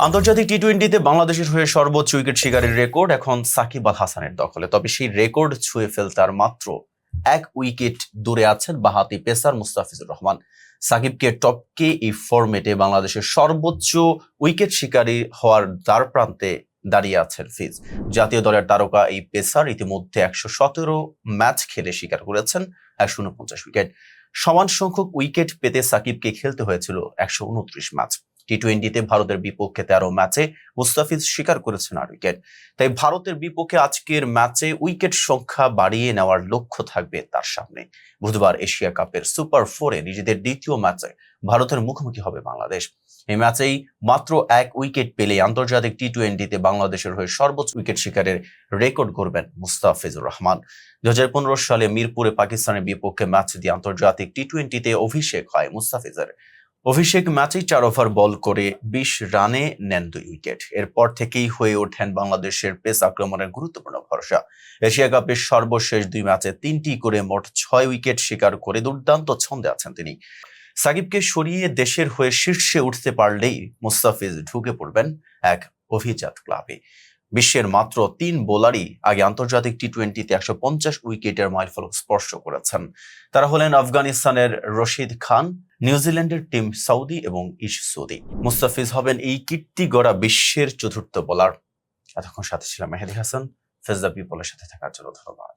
আন্তর্জাতিক টি-20-তে বাংলাদেশের হয়ে সর্বোচ্চ উইকেট শিকারের রেকর্ড এখন সাকিব আল হাসানের দখলে। তবে সেই রেকর্ড ছুঁয়ে ফেলতে আর মাত্র 1 উইকেট দূরে আছেন বাঁহাতি পেসার মুস্তাফিজুর রহমান। সাকিবকে টপকে এই ফরম্যাটে বাংলাদেশের সর্বোচ্চ উইকেট শিকারী হওয়ার দ্বার প্রান্তে দাঁড়িয়ে আছেন ফিজ। জাতীয় দলের তারকা এই পেসার ইতিমধ্যে 117 ম্যাচ খেলে শিকার করেছেন 149 উইকেট। সমান সংখ্যক উইকেট পেতে সাকিবকে খেলতে হয়েছিল 129 ম্যাচ। টি-20-তে ভারতের বিপক্ষে 13 ম্যাচে মুস্তাফিজ শিকার করেছেন 8 উইকেট। তাই ভারতের বিপক্ষে আজকের ম্যাচে উইকেট সংখ্যা বাড়িয়ে নেওয়ার লক্ষ্য থাকবে তার সামনে। বুধবার এশিয়া কাপের সুপার 4-এ নিজেদের দ্বিতীয় ম্যাচে ভারতের মুখোমুখি হবে বাংলাদেশ। এই ম্যাচেই মাত্র 1 উইকেট পেলে আন্তর্জাতিক টি-20-তে বাংলাদেশের হয়ে সর্বোচ্চ উইকেট শিকারের রেকর্ড গড়বেন মুস্তাফিজুর রহমান। 2015 সালে মিরপুরে পাকিস্তানের বিপক্ষে ম্যাচ দিয়ে আন্তর্জাতিক টি-20-তে অভিষেক হয় মুস্তাফিজের। অভিষেক ম্যাচেই 4 ওভার বল করে 20 রানে নেন 2 উইকেট। এরপর থেকেই হয়ে ওঠেন বাংলাদেশের পেস আক্রমণের গুরুত্বপূর্ণ ভরসা। এশিয়া কাপের সর্বশেষ 2 ম্যাচে 3টি করে মোট 6 উইকেট শিকার করে দুর্দান্ত ছন্দে আছেন তিনি। সাকিবকে সরিয়ে দেশের হয়ে শীর্ষে উঠতে পারলেই মুস্তাফিজ ঢুকে পড়বেন এক অভিজাত ক্লাবে। বিশ্বের মাত্র 3 বোলারই আগে আন্তর্জাতিক টি-20-তে 150 উইকেটের মাইলফলক স্পর্শ করেছেন। তারা হলেন আফগানিস্তানের রশিদ খান, নিউজিল্যান্ডের টিম সাউদি এবং ইশ সৌদি। মুস্তাফিজ হবেন এই কীর্তি গড়া বিশ্বের চতুর্থ বোলার। এতক্ষণ সাথে ছিলাম মেহেদী হাসান। ফেজ দ্য পিপলের সাথে থাকার জন্য ধন্যবাদ।